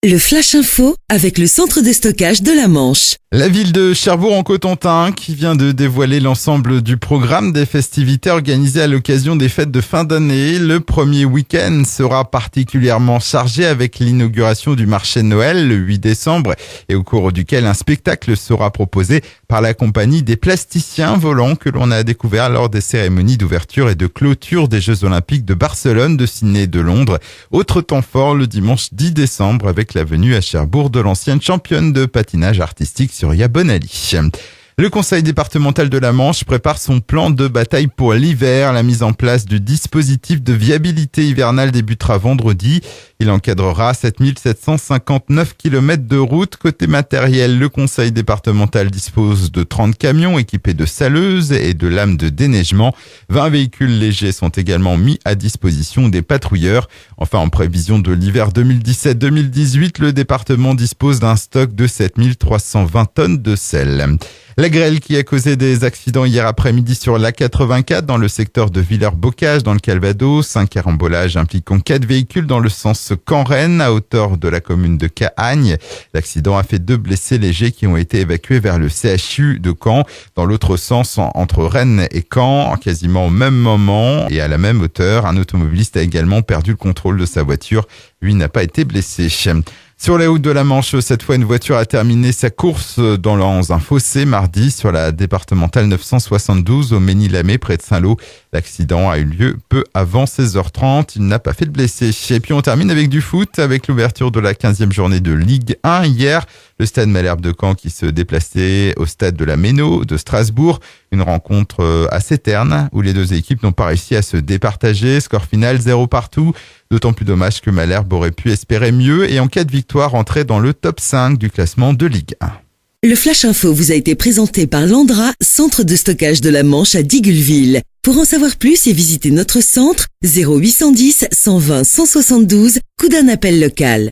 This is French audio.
Le Flash Info avec le centre de stockage de la Manche. La ville de Cherbourg-en-Cotentin qui vient de dévoiler l'ensemble du programme des festivités organisées à l'occasion des fêtes de fin d'année. Le premier week-end sera particulièrement chargé avec l'inauguration du marché de Noël le 8 décembre et au cours duquel un spectacle sera proposé par la compagnie des plasticiens volants que l'on a découvert lors des cérémonies d'ouverture et de clôture des Jeux Olympiques de Barcelone, de Sydney et de Londres. Autre temps fort le dimanche 10 décembre avec la venue à Cherbourg de l'ancienne championne de patinage artistique Surya Bonali. Le conseil départemental de la Manche prépare son plan de bataille pour l'hiver. La mise en place du dispositif de viabilité hivernale débutera vendredi. Il encadrera 7759 km de route. Côté matériel, le conseil départemental dispose de 30 camions équipés de saleuses et de lames de déneigement. 20 véhicules légers sont également mis à disposition des patrouilleurs. Enfin, en prévision de l'hiver 2017-2018, le département dispose d'un stock de 7320 tonnes de sel. La grêle qui a causé des accidents hier après-midi sur l'A84 dans le secteur de Villers-Bocage dans le Calvados. Un carambolage impliquant 4 véhicules dans le sens Caen-Rennes à hauteur de la commune de Cahagnes. L'accident a fait 2 blessés légers qui ont été évacués vers le CHU de Caen. Dans l'autre sens, entre Rennes et Caen, quasiment au même moment et à la même hauteur, un automobiliste a également perdu le contrôle de sa voiture. Lui n'a pas été blessé. Sur les routes de la Manche, cette fois, une voiture a terminé sa course dans un fossé mardi sur la départementale 972 au Ménil-Lamé près de Saint-Lô. L'accident a eu lieu peu avant 16h30. Il n'a pas fait de blessés. Et puis on termine avec du foot, avec l'ouverture de la 15e journée de Ligue 1 hier. Le stade Malherbe de Caen qui se déplaçait au stade de la Méno de Strasbourg. Une rencontre assez terne où les deux équipes n'ont pas réussi à se départager. Score final 0 partout. D'autant plus dommage que Malherbe aurait pu espérer mieux et en cas de victoire entrer dans le top 5 du classement de Ligue 1. Le Flash Info vous a été présenté par Landra, centre de stockage de la Manche à Digueulville. Pour en savoir plus et visiter notre centre, 0810 120 172, coup d'un appel local.